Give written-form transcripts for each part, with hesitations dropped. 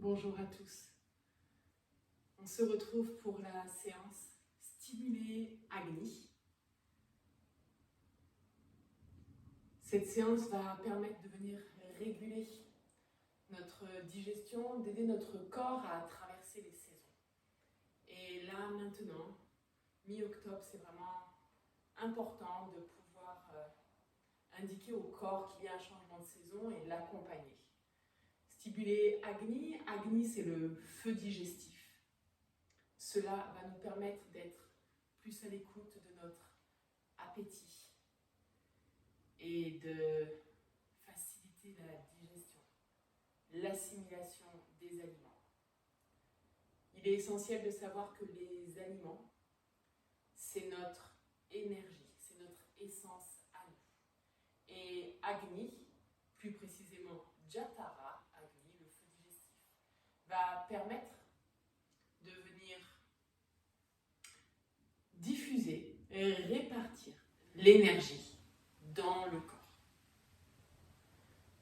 Bonjour à tous. On se retrouve pour la séance Stimuler Agni. Cette séance va permettre de venir réguler notre digestion, d'aider notre corps à traverser les saisons. Et là, maintenant, mi-octobre, c'est vraiment important de pouvoir indiquer au corps qu'il y a un changement de saison et l'accompagner. Stimuler Agni. Agni, c'est le feu digestif. Cela va nous permettre d'être plus à l'écoute de notre appétit et de faciliter la digestion, l'assimilation des aliments. Il est essentiel de savoir que les aliments, c'est notre énergie, c'est notre essence à nous. Et Agni, plus précisément Jatara, Agni, le feu digestif, va permettre de venir diffuser et répartir l'énergie dans le corps.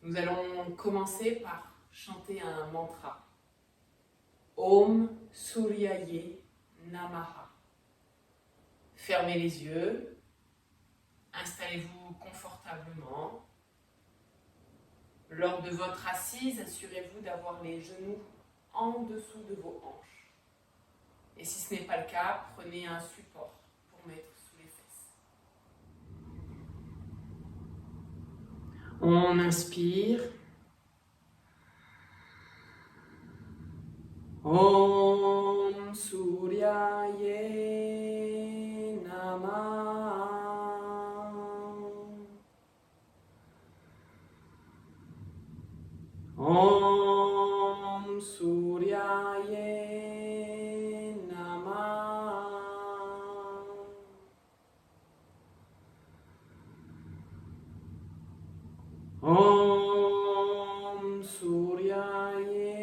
Nous allons commencer par chanter un mantra. Om Suryaye Namaha. Fermez les yeux, installez-vous confortablement. Lors de votre assise, assurez-vous d'avoir les genoux en dessous de vos hanches. Et si ce n'est pas le cas, prenez un support pour mettre sous les fesses. On inspire. Om Suryaye Namaha. Om Suryaye Namaha. Om Suryaye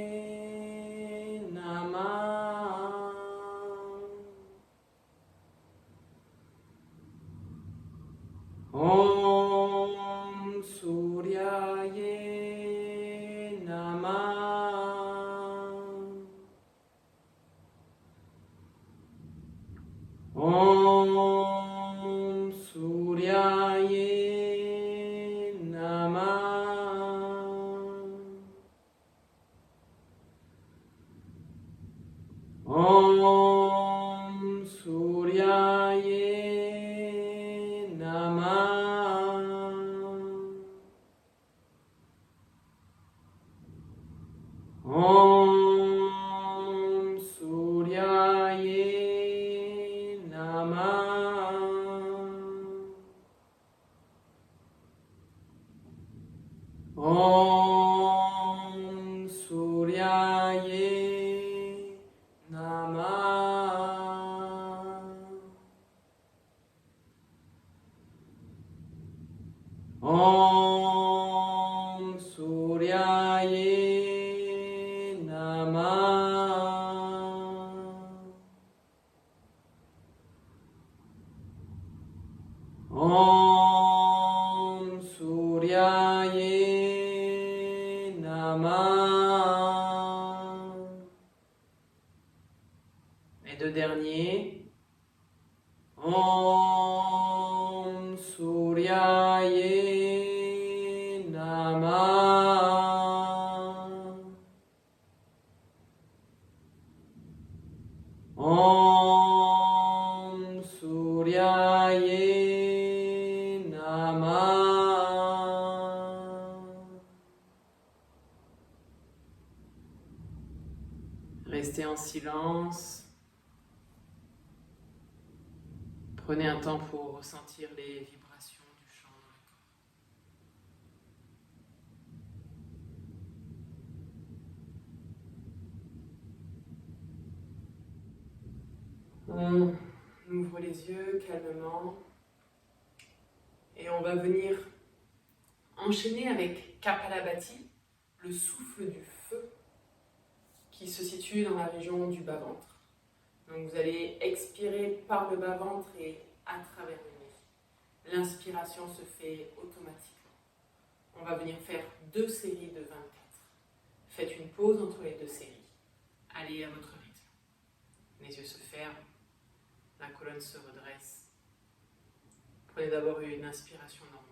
Namaha. Om Suryaye Namaha. Om Suryaye Namaha. Om Suryaye Namaha. Om Suryaye Namaha. Om Suryaye Namaha. Om Suryaye Namaha. Om Suryaye Namaha. Les deux derniers. Om Suryaye Namaha. Om Suryaye Namaha. Restez en silence. Prenez un temps pour ressentir les vibrations du chant dans le corps. On ouvre les yeux calmement et on va venir enchaîner avec Kapalabhati, le souffle du feu qui se situe dans la région du bas-ventre. Donc vous allez expirer par le bas-ventre et à travers le nez. L'inspiration se fait automatiquement. On va venir faire 2 séries de 24. Faites une pause entre les deux séries. Allez à votre rythme. Les yeux se ferment, la colonne se redresse. Prenez d'abord une inspiration normale.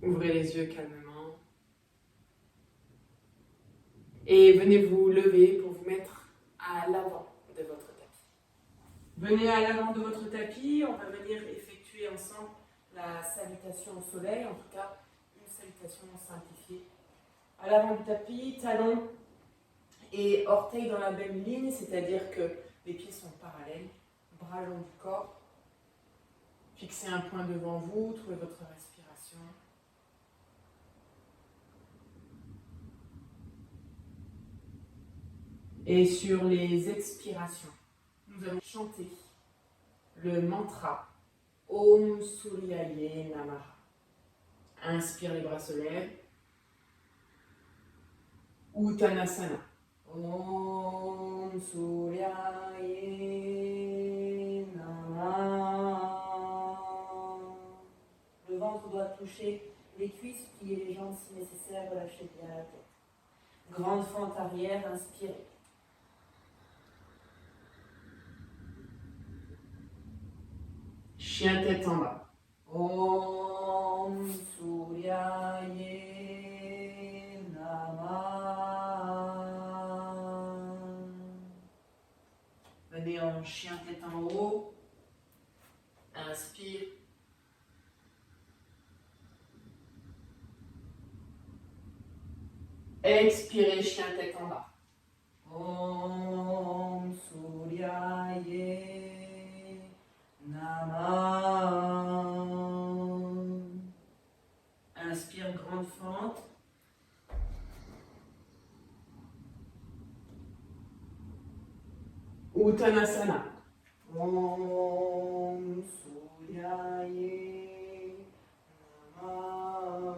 Ouvrez les yeux calmement et venez vous lever pour vous mettre à l'avant de votre tapis. Venez à l'avant de votre tapis, on va venir effectuer ensemble la salutation au soleil, en tout cas une salutation simplifiée. À l'avant du tapis, talons et orteils dans la même ligne, c'est-à-dire que les pieds sont parallèles, bras long du corps. Fixez un point devant vous, trouvez votre respiration. Et sur les expirations, nous allons chanter le mantra Om Suryaye Namaha. Inspire, les bras se lèvent. Uttanasana. Om Suryaye Namaha. Le ventre doit toucher les cuisses, plier les jambes si nécessaire, relâchez bien la tête. Grande fente arrière, inspirez. Chien tête en bas. Om Suryaye Namaha. Venez en chien tête en haut. Inspire. Expirez, chien tête en bas. Om Suryaye Namaha. Inspire, grande fente. Uttanasana. Om Suryaye Namaha.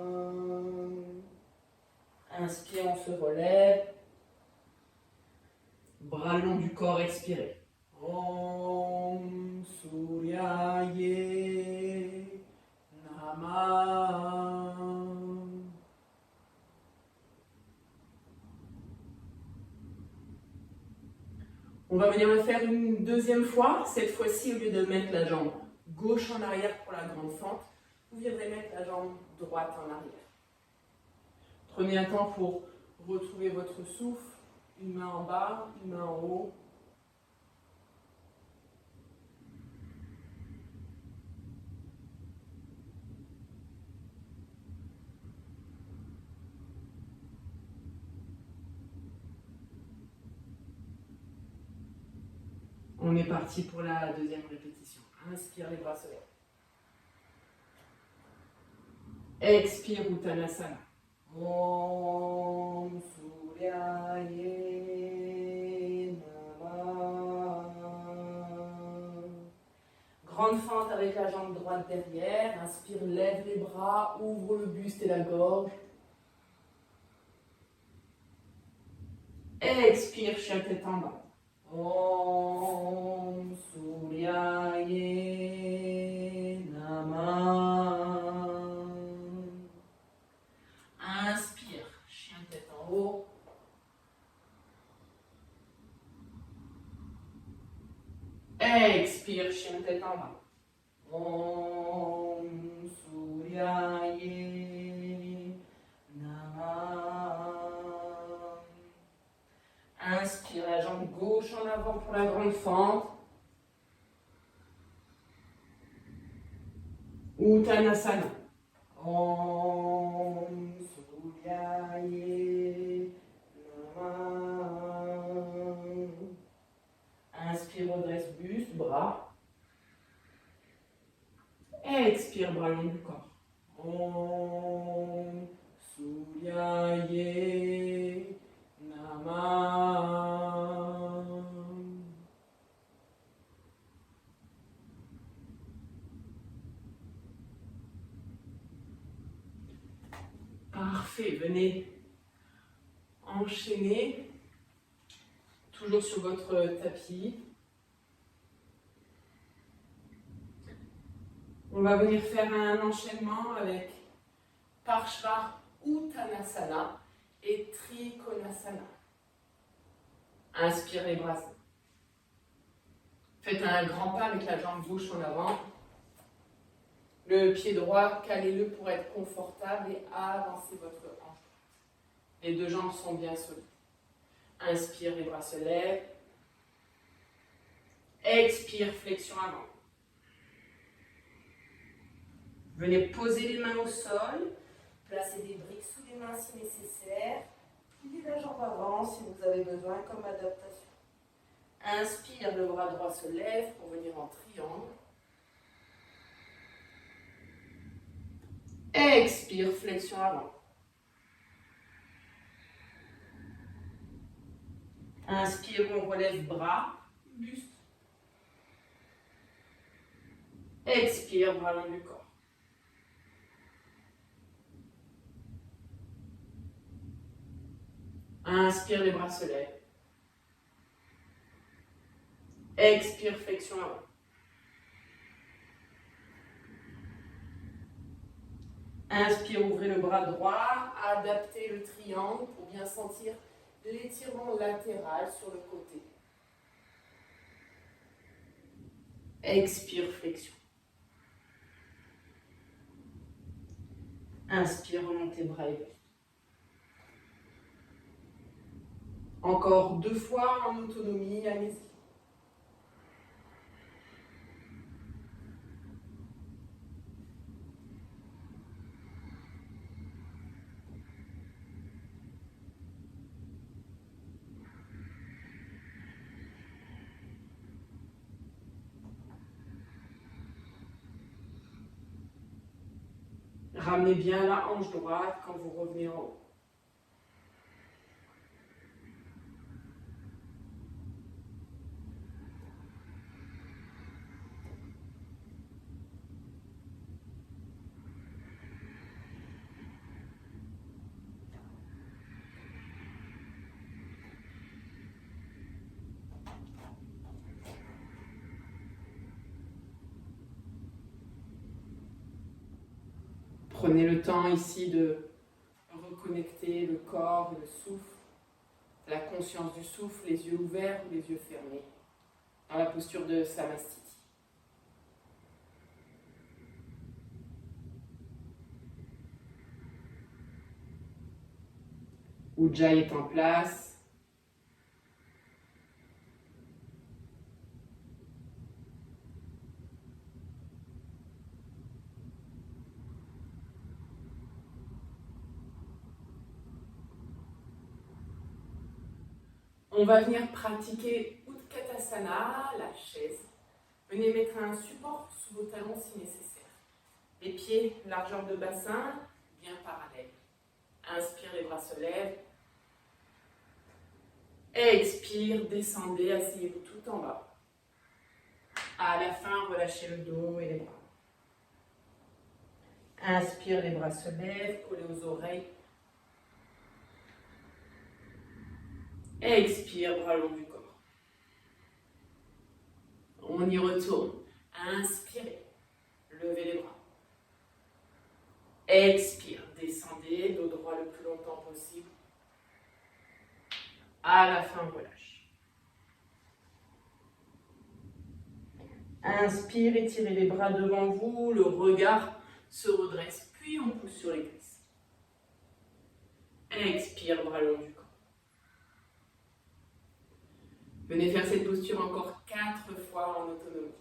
Inspire, on se relève. Bras long du corps, expirez. Om Suryaye Namaha. On va venir le faire une deuxième fois. Cette fois-ci, au lieu de mettre la jambe gauche en arrière pour la grande fente, vous viendrez mettre la jambe droite en arrière. Prenez un temps pour retrouver votre souffle. Une main en bas, une main en haut. On est parti pour la deuxième répétition. Inspire, les bras se lèvent. Expire, Uttanasana. Om Suryaye Namaha. Grande fente avec la jambe droite derrière. Inspire, lève les bras, ouvre le buste et la gorge. Expire, chien tête en bas. Om Suryaye Namaha. Inspire, chien tête en haut. Expire, chien tête en bas. Om Suryaye Namaha. Inspire, la jambe gauche en avant pour la grande fente. Uttanasana. Om bras long du corps. Om Suryaye Namah. Parfait, venez enchaîner, toujours sur votre tapis. On va venir faire un enchaînement avec Parshva Uttanasana et Trikonasana. Inspire les bras. Faites un grand pas avec la jambe gauche en avant. Le pied droit, calez-le pour être confortable et avancez votre hanche droite. Les deux jambes sont bien solides. Inspire, les bras se lèvent. Expire, flexion avant. Venez poser les mains au sol. Placez des briques sous les mains si nécessaire. Pliez la jambe avant si vous avez besoin comme adaptation. Inspire, le bras droit se lève pour venir en triangle. Expire, flexion avant. Inspire, on relève bras, buste. Expire, bras long du corps. Inspire, les bras se lèvent. Expire, flexion avant. Inspire, ouvrez le bras droit, adaptez le triangle pour bien sentir l'étirement latéral sur le côté. Expire, flexion. Inspire, remontez bras et buste. Encore 2 fois en autonomie, allez-y. Ramenez bien la hanche droite quand vous revenez en haut. Prenez le temps ici de reconnecter le corps et le souffle, la conscience du souffle, les yeux ouverts ou les yeux fermés, dans la posture de Samastiti. Ujjayi est en place. On va venir pratiquer Utkatasana, la chaise. Venez mettre un support sous vos talons si nécessaire. Les pieds, largeur de bassin, bien parallèles. Inspire, les bras se lèvent. Expire, descendez, asseyez-vous tout en bas. À la fin, relâchez le dos et les bras. Inspire, les bras se lèvent, collés aux oreilles. Expire, bras long du corps. On y retourne. Inspirez, levez les bras. Expire, descendez, dos droit le plus longtemps possible. À la fin, relâche. Inspire, étirez les bras devant vous, le regard se redresse, puis on pousse sur les cuisses. Expire, bras long du corps. Venez faire cette posture encore 4 fois en autonomie.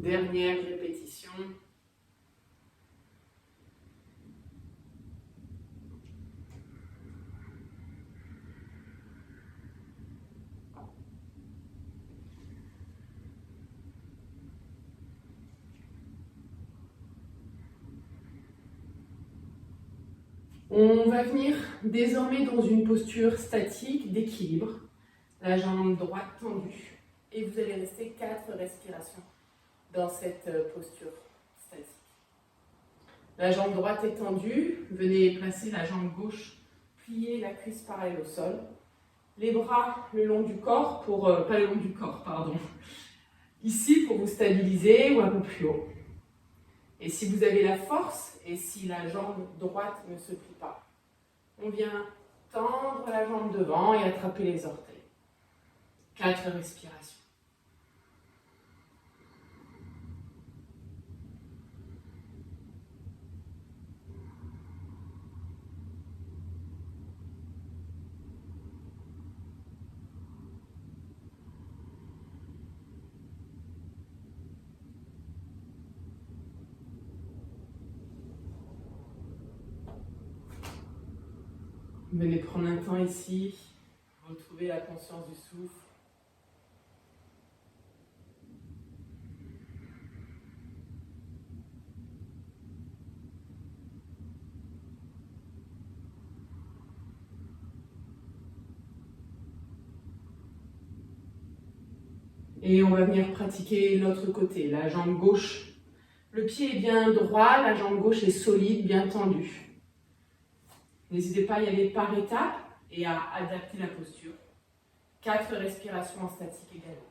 dernière répétition. On va venir désormais dans une posture statique d'équilibre, la jambe droite tendue, et vous allez rester 4 respirations dans cette posture statique. La jambe droite est tendue, venez placer la jambe gauche, plier la cuisse parallèle au sol, les bras le long du corps, pas le long du corps, pardon, ici pour vous stabiliser ou un peu plus haut. Et si vous avez la force, et si la jambe droite ne se plie pas, on vient tendre la jambe devant et attraper les orteils. 4 respirations. Venez prendre un temps ici, retrouver la conscience du souffle. Et on va venir pratiquer l'autre côté, la jambe gauche. Le pied est bien droit, la jambe gauche est solide, bien tendue. N'hésitez pas à y aller par étapes et à adapter la posture. 4 respirations en statique également.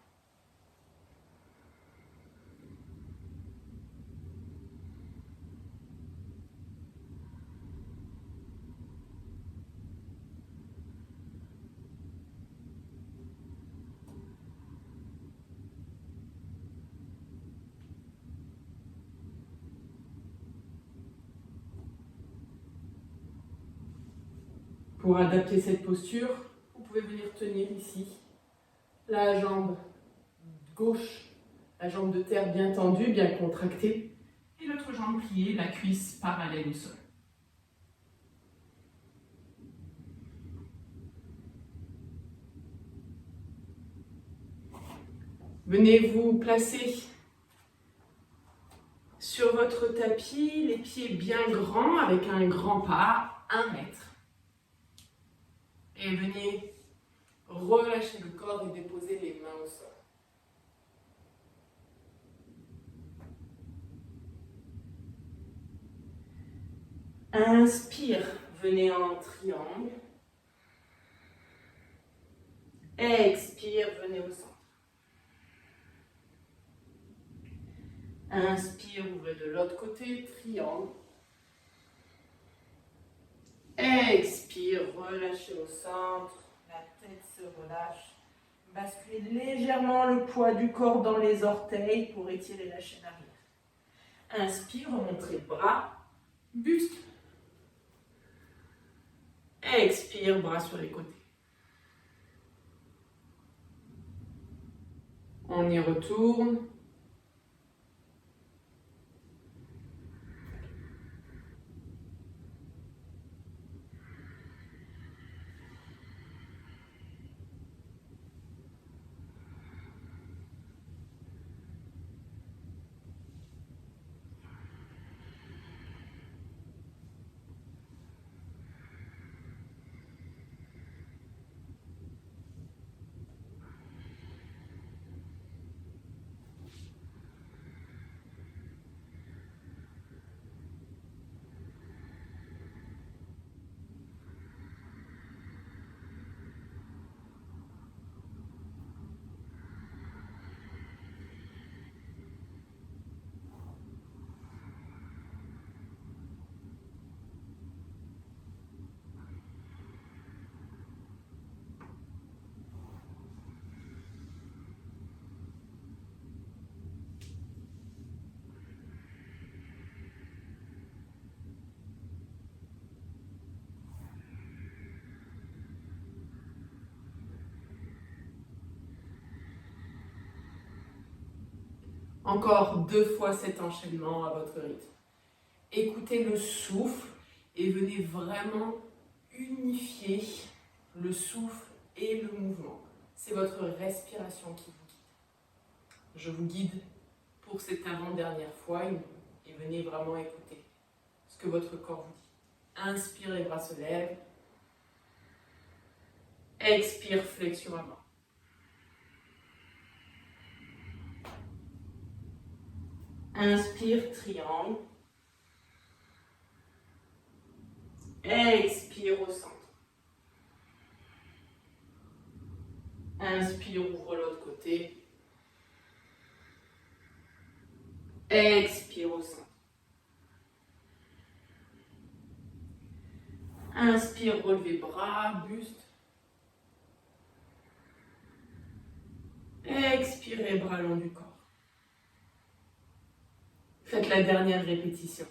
Pour adapter cette posture, vous pouvez venir tenir ici la jambe gauche, la jambe de terre bien tendue, bien contractée, et l'autre jambe pliée, la cuisse parallèle au sol. Venez vous placer sur votre tapis, les pieds bien grands avec un grand pas, 1 mètre. Et venez relâcher le corps et déposer les mains au sol. Inspire, venez en triangle. Expire, venez au centre. Inspire, ouvrez de l'autre côté, triangle. Expire, relâchez au centre, la tête se relâche. Basculez légèrement le poids du corps dans les orteils pour étirer la chaîne arrière. Inspire, remontez bras, buste. Expire, bras sur les côtés. On y retourne. Encore 2 fois cet enchaînement à votre rythme. Écoutez le souffle et venez vraiment unifier le souffle et le mouvement. C'est votre respiration qui vous guide. Je vous guide pour cette avant-dernière fois et venez vraiment écouter ce que votre corps vous dit. Inspire, les bras se lèvent. Expire, flexion avant. Inspire, triangle. Expire au centre. Inspire, ouvre l'autre côté. Expire au centre. Inspire, relevez bras, buste. Expirez, bras long du corps. Faites la dernière répétition.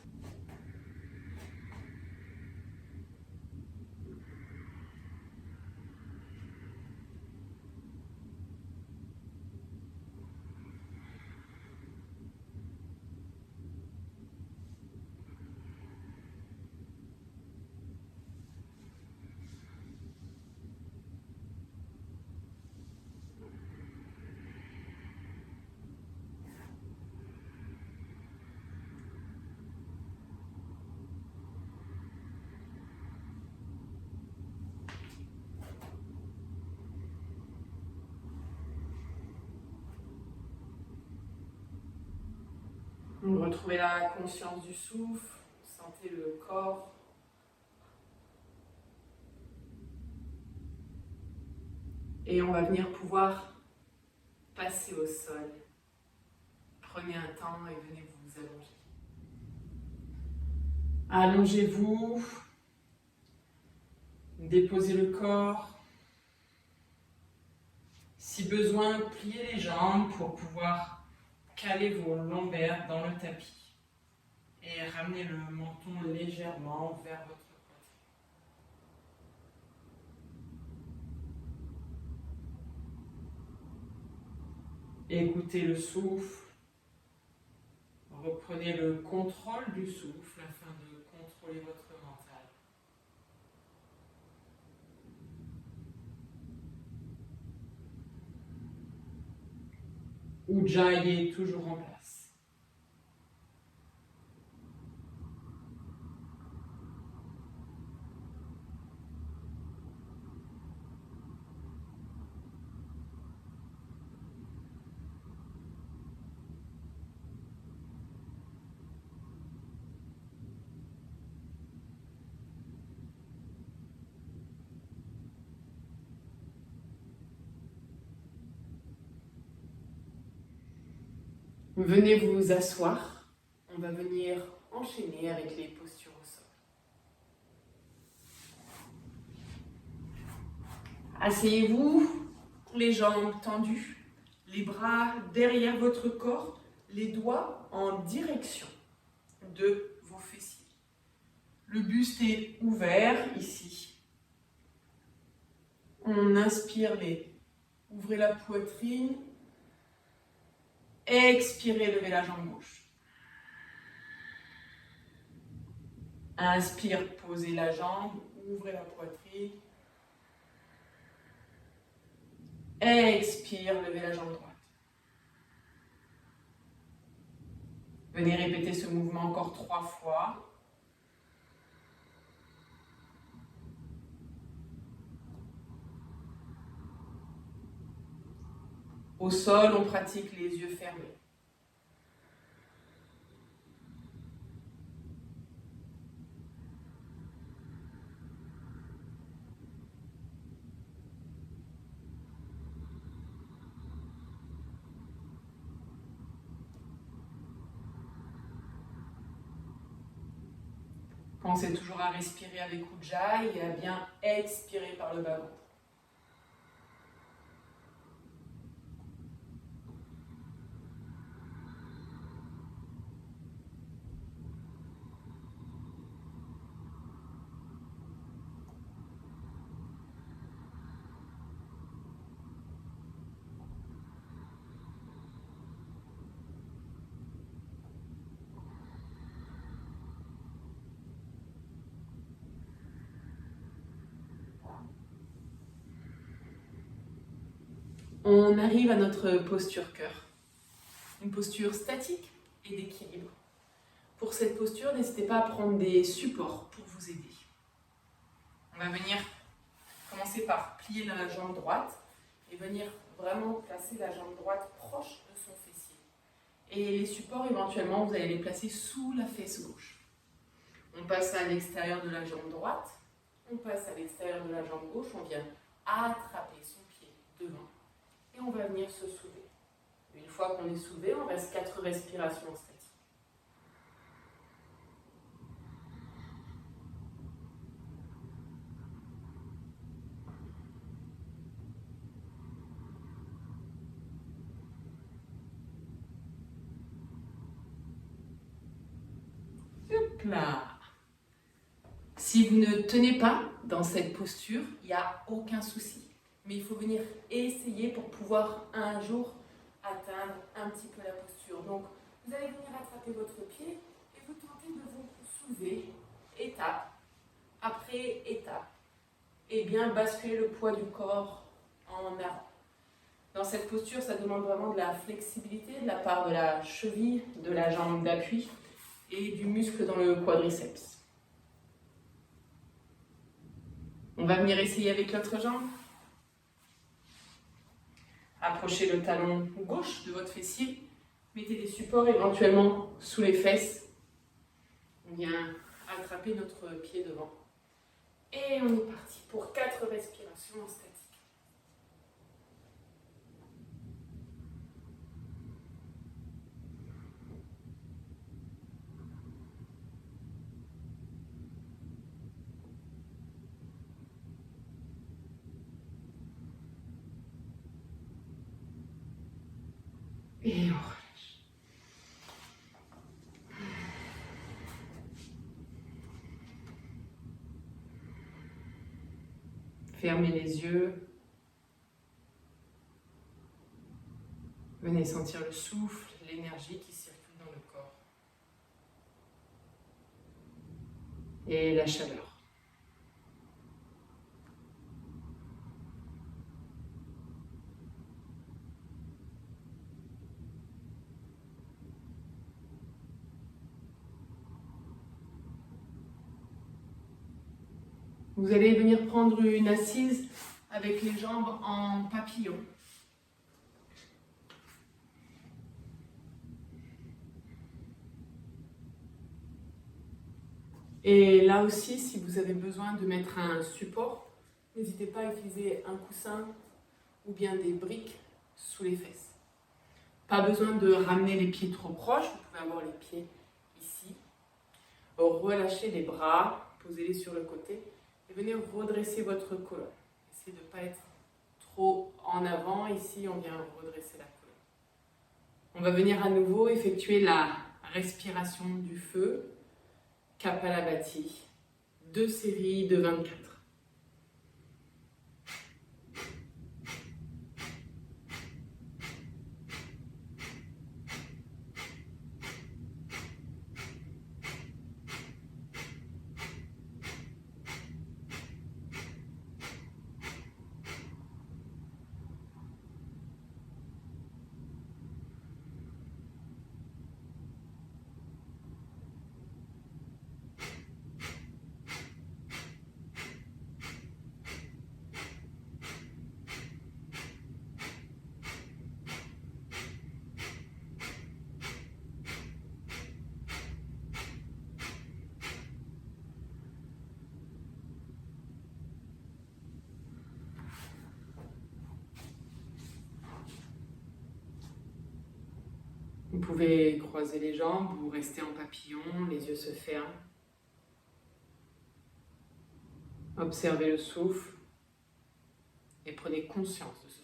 Vous retrouvez la conscience du souffle, sentez le corps. Et on va venir pouvoir passer au sol. Prenez un temps et venez vous allonger. Allongez-vous. Déposez le corps. Si besoin, pliez les jambes pour pouvoir caler vos lombaires dans le tapis. Et ramenez le menton légèrement vers votre poitrine. Écoutez le souffle. Reprenez le contrôle du souffle afin de contrôler votre mental. Ujjayi est toujours en place. Venez vous asseoir. On va venir enchaîner avec les postures au sol. Asseyez-vous, les jambes tendues, les bras derrière votre corps, les doigts en direction de vos fessiers. Le buste est ouvert ici. On inspire, ouvrez la poitrine. Expirez, levez la jambe gauche. Inspire, posez la jambe, ouvrez la poitrine. Expire, levez la jambe droite. Venez répéter ce mouvement encore 3 fois. Au sol, on pratique les yeux fermés. Pensez toujours à respirer avec Ujjayi et à bien expirer par le bas-ventre. On arrive à notre posture cœur. Une posture statique et d'équilibre. Pour cette posture, n'hésitez pas à prendre des supports pour vous aider. On va venir commencer par plier la jambe droite et venir vraiment placer la jambe droite proche de son fessier. Et les supports, éventuellement, vous allez les placer sous la fesse gauche. On passe à l'extérieur de la jambe droite, on passe à l'extérieur de la jambe gauche, on vient attraper son pied devant et on va venir se soulever. Une fois qu'on est soulevé, on reste 4 respirations statiques. Hop là. Si vous ne tenez pas dans cette posture, il n'y a aucun souci. Mais il faut venir essayer pour pouvoir un jour atteindre un petit peu la posture. Donc, vous allez venir attraper votre pied et vous tentez de vous soulever étape après étape. Et bien basculer le poids du corps en avant. Dans cette posture, ça demande vraiment de la flexibilité de la part de la cheville, de la jambe d'appui et du muscle dans le quadriceps. On va venir essayer avec l'autre jambe. Approchez le talon gauche de votre fessier. Mettez des supports éventuellement sous les fesses. On vient attraper notre pied devant. Et on est parti pour 4 respirations statiques. Et on relâche. Fermez les yeux. Venez sentir le souffle, l'énergie qui circule dans le corps. Et la chaleur. Vous allez venir prendre une assise avec les jambes en papillon. Et là aussi, si vous avez besoin de mettre un support, n'hésitez pas à utiliser un coussin ou bien des briques sous les fesses. Pas besoin de ramener les pieds trop proches, vous pouvez avoir les pieds ici. Relâchez les bras, posez-les sur le côté et venez redresser votre colonne. Essayez de ne pas être trop en avant, ici on vient redresser la colonne. On va venir à nouveau effectuer la respiration du feu. Kapalabhati, 2 séries de 24. Vous pouvez croiser les jambes ou rester en papillon, les yeux se ferment. Observez le souffle et prenez conscience de ce souffle.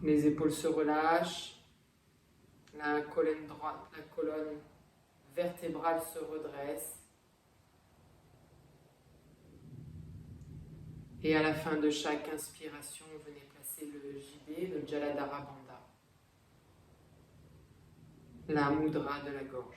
Les épaules se relâchent, la colonne droite, la colonne vertébrale se redresse. Et à la fin de chaque inspiration, venez placer le JB, le Jaladhara Bandha, la mudra de la gorge.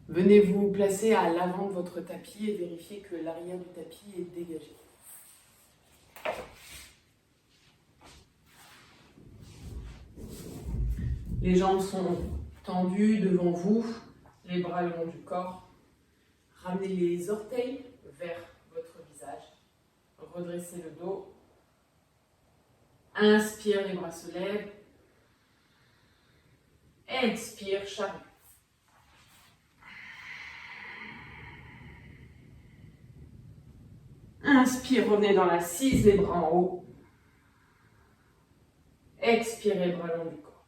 Venez vous placer à l'avant de votre tapis et vérifiez que l'arrière du tapis est dégagé. Les jambes sont tendues devant vous, les bras le long du corps. Ramenez les orteils vers votre visage. Redressez le dos. Inspire, les bras se lèvent. Expire, charrue. Inspire, revenez dans l'assise, les bras en haut. Expirez, bras long du corps.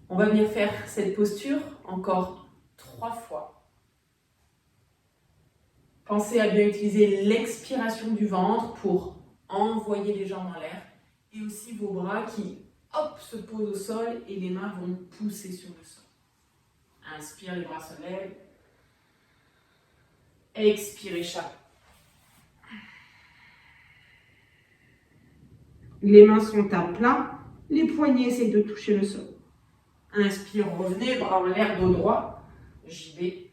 On va venir faire cette posture encore 3 fois. Pensez à bien utiliser l'expiration du ventre pour envoyer les jambes en l'air et aussi vos bras qui, hop, se posent au sol et les mains vont pousser sur le sol. Inspire, les bras se lèvent. Expirez, charrue. Les mains sont à plat, les poignets essayent de toucher le sol. Inspire, revenez, bras en l'air, dos droit. JB.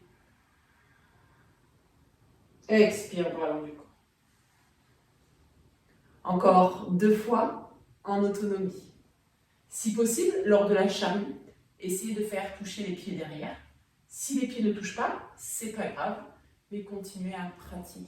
Expire, bras long du corps. Encore 2 fois en autonomie. Si possible, lors de la charrue, essayez de faire toucher les pieds derrière. Si les pieds ne touchent pas, c'est pas grave, mais continuez à pratiquer.